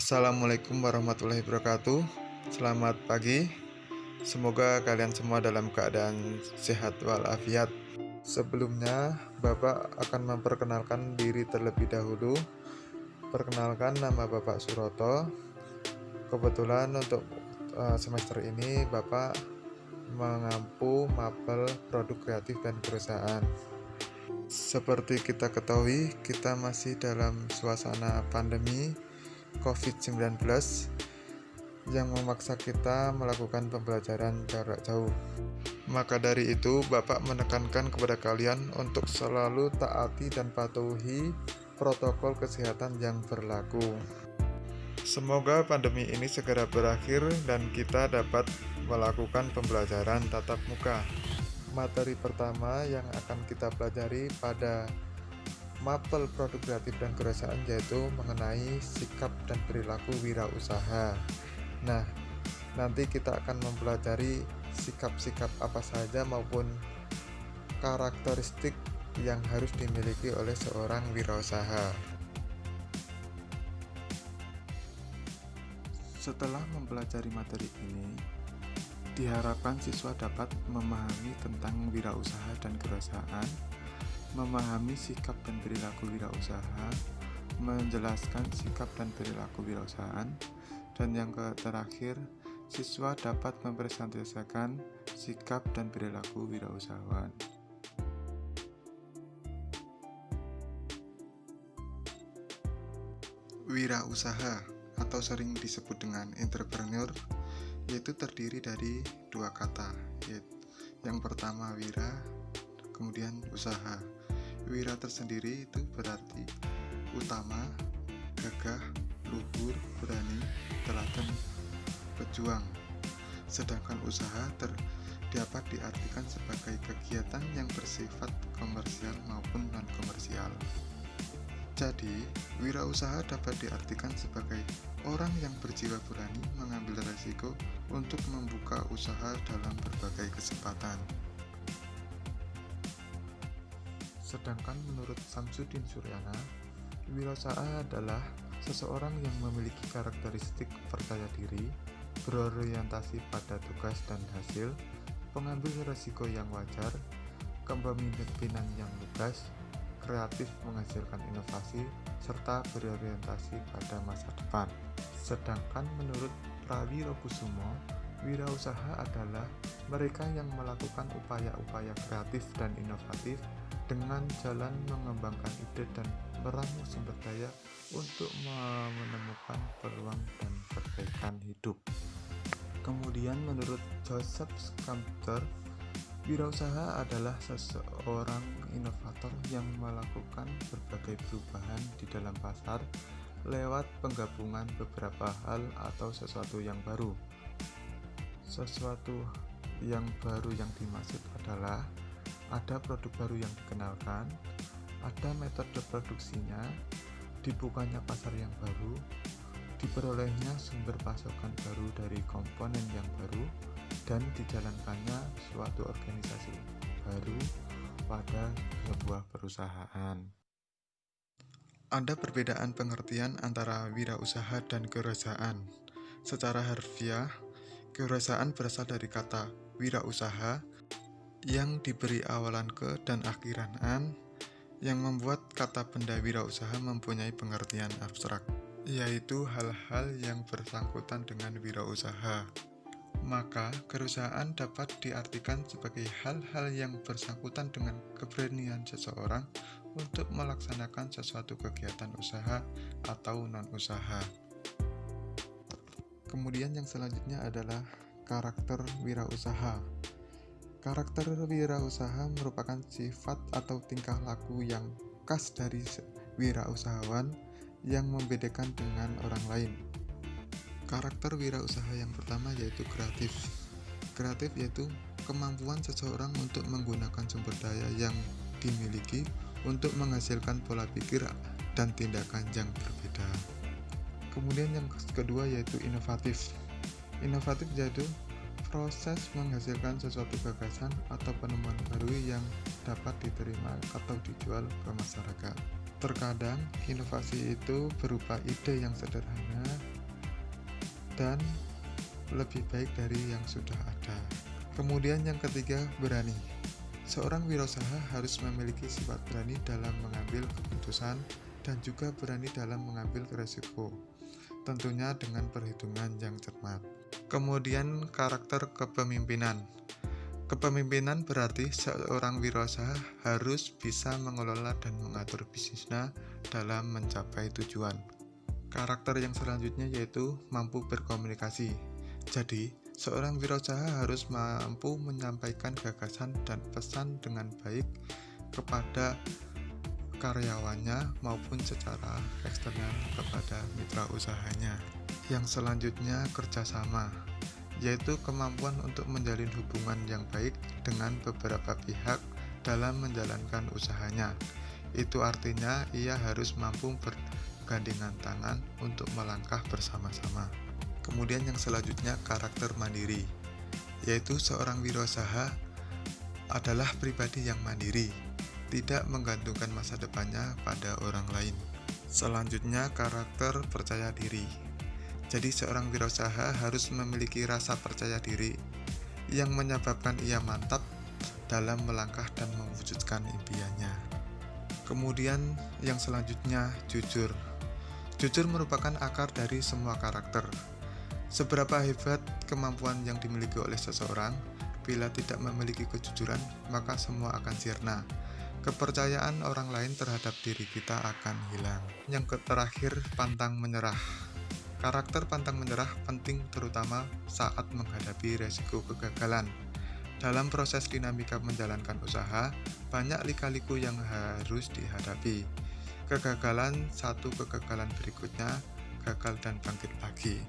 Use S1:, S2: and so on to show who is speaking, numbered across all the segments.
S1: Assalamualaikum warahmatullahi wabarakatuh. Selamat pagi. Semoga kalian semua dalam keadaan sehat walafiat. Sebelumnya, Bapak akan memperkenalkan diri terlebih dahulu. Perkenalkan, nama Bapak Suroto. Kebetulan untuk semester ini Bapak mengampu mapel produk kreatif dan perusahaan. Seperti kita ketahui, kita masih dalam suasana pandemi COVID-19 yang memaksa kita melakukan pembelajaran jarak jauh. Maka dari itu, Bapak menekankan kepada kalian untuk selalu taati dan patuhi protokol kesehatan yang berlaku. Semoga pandemi ini segera berakhir dan kita dapat melakukan pembelajaran tatap muka. Materi pertama yang akan kita pelajari pada mapel produk kreatif dan kerusahaan yaitu mengenai sikap dan perilaku wirausaha. Nah, nanti kita akan mempelajari sikap-sikap apa saja maupun karakteristik yang harus dimiliki oleh seorang wirausaha. Setelah mempelajari materi ini, diharapkan siswa dapat memahami tentang wirausaha dan kerusahaan, memahami sikap dan perilaku wirausaha, menjelaskan sikap dan perilaku wirausahaan, dan yang terakhir, siswa dapat mempresentasikan sikap dan perilaku wirausahawan. Wirausaha atau sering disebut dengan entrepreneur yaitu terdiri dari dua kata, yaitu yang pertama wira, kemudian usaha. Wira tersendiri itu berarti utama, gagah, luhur, berani, teladan, pejuang. Sedangkan usaha dapat diartikan sebagai kegiatan yang bersifat komersial maupun non-komersial. Jadi, wirausaha dapat diartikan sebagai orang yang berjiwa berani mengambil resiko untuk membuka usaha dalam berbagai kesempatan. Sedangkan menurut Samsudin Suryana, wirausaha adalah seseorang yang memiliki karakteristik percaya diri, berorientasi pada tugas dan hasil, pengambil resiko yang wajar, kepemimpinan yang lugas, kreatif menghasilkan inovasi, serta berorientasi pada masa depan. Sedangkan menurut Prawirokusumo, wirausaha adalah mereka yang melakukan upaya-upaya kreatif dan inovatif dengan jalan mengembangkan ide dan meramu sumber daya untuk menemukan peluang dan perbaikan hidup. Kemudian menurut Joseph Scumter, wirausaha adalah seseorang inovator yang melakukan berbagai perubahan di dalam pasar lewat penggabungan beberapa hal atau sesuatu yang baru. Sesuatu yang baru yang dimaksud adalah ada produk baru yang dikenalkan, ada metode produksinya, dibukanya pasar yang baru, diperolehnya sumber pasokan baru dari komponen yang baru, dan dijalankannya suatu organisasi baru pada sebuah perusahaan. Ada perbedaan pengertian antara wirausaha dan kewirausahaan. Secara harfiah, kewirausahaan berasal dari kata wirausaha yang diberi awalan ke dan akhiran an, yang membuat kata benda wirausaha mempunyai pengertian abstrak, yaitu hal-hal yang bersangkutan dengan wirausaha. Maka, kewirausahaan dapat diartikan sebagai hal-hal yang bersangkutan dengan keberanian seseorang untuk melaksanakan sesuatu kegiatan usaha atau non-usaha. Kemudian yang selanjutnya adalah karakter wirausaha. Karakter wirausaha merupakan sifat atau tingkah laku yang khas dari wirausahawan yang membedakan dengan orang lain. Karakter wirausaha yang pertama yaitu kreatif. Kreatif yaitu kemampuan seseorang untuk menggunakan sumber daya yang dimiliki untuk menghasilkan pola pikir dan tindakan yang berbeda. Kemudian yang kedua yaitu inovatif. Inovatif yaitu proses menghasilkan sesuatu gagasan atau penemuan baru yang dapat diterima atau dijual ke masyarakat. Terkadang inovasi itu berupa ide yang sederhana dan lebih baik dari yang sudah ada. Kemudian yang ketiga, berani. Seorang wirausaha harus memiliki sifat berani dalam mengambil keputusan dan juga berani dalam mengambil resiko, tentunya dengan perhitungan yang cermat. Kemudian karakter kepemimpinan. Kepemimpinan berarti seorang wirausaha harus bisa mengelola dan mengatur bisnisnya dalam mencapai tujuan. Karakter yang selanjutnya yaitu mampu berkomunikasi. Jadi, seorang wirausaha harus mampu menyampaikan gagasan dan pesan dengan baik kepada karyawannya maupun secara eksternal kepada mitra usahanya. Yang selanjutnya kerjasama, yaitu kemampuan untuk menjalin hubungan yang baik dengan beberapa pihak dalam menjalankan usahanya. Itu artinya ia harus mampu bergandengan tangan untuk melangkah bersama-sama. Kemudian yang selanjutnya karakter mandiri, yaitu seorang wirausaha adalah pribadi yang mandiri, tidak menggantungkan masa depannya pada orang lain. Selanjutnya karakter percaya diri. Jadi seorang wirausaha harus memiliki rasa percaya diri yang menyebabkan ia mantap dalam melangkah dan mewujudkan impiannya. Kemudian yang selanjutnya jujur. Jujur merupakan akar dari semua karakter. Seberapa hebat kemampuan yang dimiliki oleh seseorang, bila tidak memiliki kejujuran, maka semua akan sirna. Kepercayaan orang lain terhadap diri kita akan hilang. Yang terakhir, pantang menyerah. Karakter pantang menyerah penting terutama saat menghadapi resiko kegagalan. Dalam proses dinamika menjalankan usaha, banyak lika-liku yang harus dihadapi. Kegagalan satu kegagalan berikutnya, gagal dan bangkit lagi.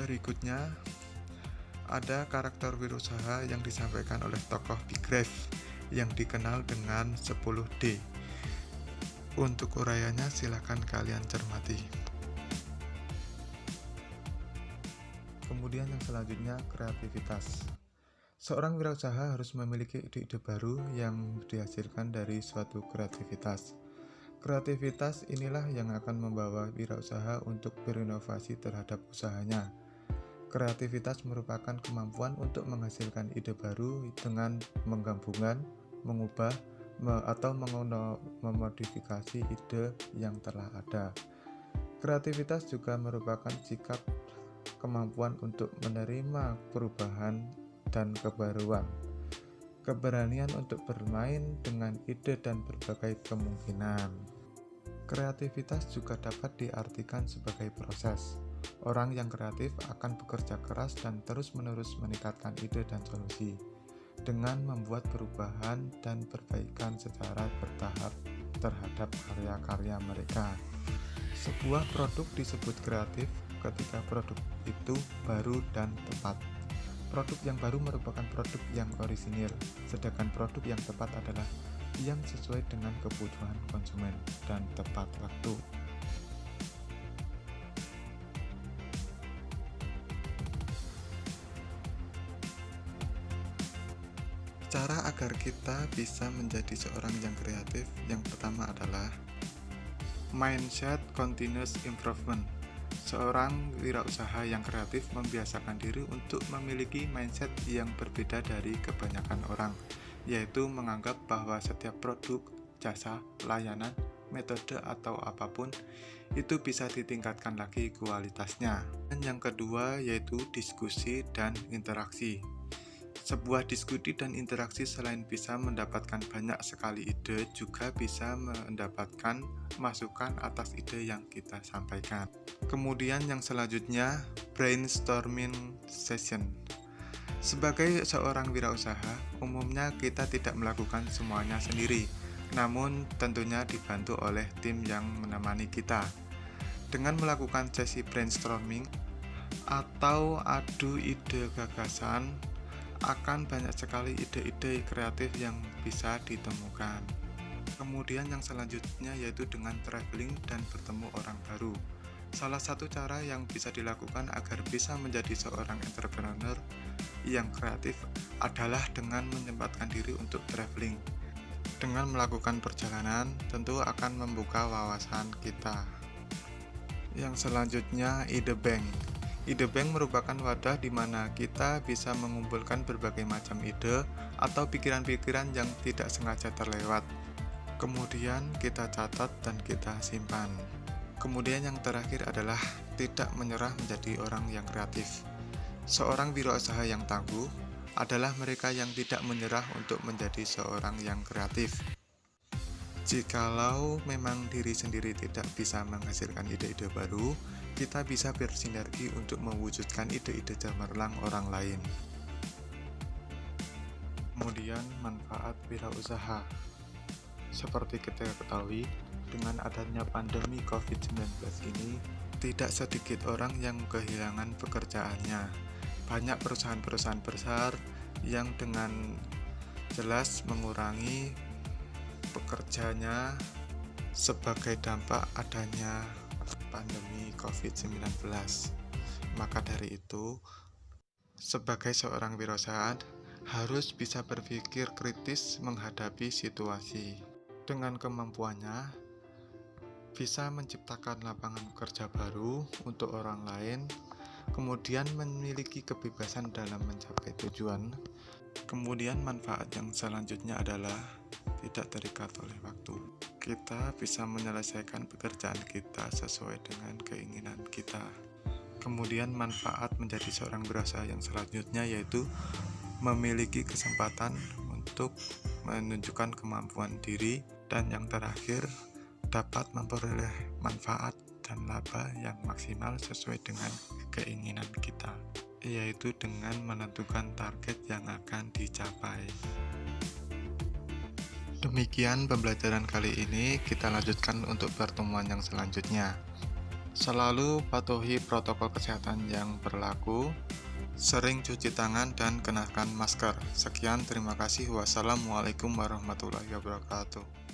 S1: Berikutnya, ada karakter wirausaha yang disampaikan oleh tokoh Big Rev yang dikenal dengan 10D. Untuk uraiannya silahkan kalian cermati. Kemudian yang selanjutnya kreativitas. Seorang wirausaha harus memiliki ide-ide baru yang dihasilkan dari suatu kreativitas. Kreativitas inilah yang akan membawa wirausaha untuk berinovasi terhadap usahanya. Kreativitas merupakan kemampuan untuk menghasilkan ide baru dengan menggabungkan, mengubah, atau memodifikasi ide yang telah ada. Kreativitas juga merupakan sikap kemampuan untuk menerima perubahan dan kebaruan. Keberanian untuk bermain dengan ide dan berbagai kemungkinan. Kreativitas juga dapat diartikan sebagai proses. Orang yang kreatif akan bekerja keras dan terus-menerus meningkatkan ide dan solusi dengan membuat perubahan dan perbaikan secara bertahap terhadap karya-karya mereka. Sebuah produk disebut kreatif ketika produk itu baru dan tepat. Produk yang baru merupakan produk yang orisinil, sedangkan produk yang tepat adalah yang sesuai dengan kebutuhan konsumen dan tepat waktu. Cara agar kita bisa menjadi seorang yang kreatif, yang pertama adalah mindset continuous improvement. Seorang wirausaha yang kreatif membiasakan diri untuk memiliki mindset yang berbeda dari kebanyakan orang, yaitu menganggap bahwa setiap produk, jasa, layanan, metode atau apapun itu bisa ditingkatkan lagi kualitasnya. Dan yang kedua yaitu diskusi dan interaksi. Sebuah diskusi dan interaksi selain bisa mendapatkan banyak sekali ide, juga bisa mendapatkan masukan atas ide yang kita sampaikan. Kemudian yang selanjutnya, brainstorming session. Sebagai seorang wirausaha, umumnya kita tidak melakukan semuanya sendiri, namun tentunya dibantu oleh tim yang menemani kita. Dengan melakukan sesi brainstorming atau adu ide gagasan, akan banyak sekali ide-ide kreatif yang bisa ditemukan. Kemudian yang selanjutnya yaitu dengan traveling dan bertemu orang baru. Salah satu cara yang bisa dilakukan agar bisa menjadi seorang entrepreneur yang kreatif adalah dengan menyempatkan diri untuk traveling. Dengan melakukan perjalanan tentu akan membuka wawasan kita. Yang selanjutnya, ide bank. Ide bank merupakan wadah di mana kita bisa mengumpulkan berbagai macam ide atau pikiran-pikiran yang tidak sengaja terlewat. Kemudian kita catat dan kita simpan. Kemudian yang terakhir adalah tidak menyerah menjadi orang yang kreatif. Seorang wirausaha yang tangguh adalah mereka yang tidak menyerah untuk menjadi seorang yang kreatif. Jikalau memang diri sendiri tidak bisa menghasilkan ide-ide baru, kita bisa bersinergi untuk mewujudkan ide-ide cemerlang orang lain. Kemudian, manfaat wirausaha. Seperti kita ketahui, dengan adanya pandemi COVID-19 ini, tidak sedikit orang yang kehilangan pekerjaannya. Banyak perusahaan-perusahaan besar yang dengan jelas mengurangi pekerjanya sebagai dampak adanya pandemi COVID-19. Maka dari itu, sebagai seorang wirausaha harus bisa berpikir kritis menghadapi situasi. Dengan kemampuannya, bisa menciptakan lapangan kerja baru untuk orang lain, kemudian memiliki kebebasan dalam mencapai tujuan. Kemudian manfaat yang selanjutnya adalah tidak terikat oleh waktu. Kita bisa menyelesaikan pekerjaan kita sesuai dengan keinginan kita. Kemudian manfaat menjadi seorang wirausaha yang selanjutnya yaitu memiliki kesempatan untuk menunjukkan kemampuan diri, dan yang terakhir dapat memperoleh manfaat dan laba yang maksimal sesuai dengan keinginan kita, yaitu dengan menentukan target yang akan dicapai. Demikian pembelajaran kali ini, kita lanjutkan untuk pertemuan yang selanjutnya. Selalu patuhi protokol kesehatan yang berlaku, sering cuci tangan dan kenakan masker. Sekian, terima kasih. Wassalamualaikum warahmatullahi wabarakatuh.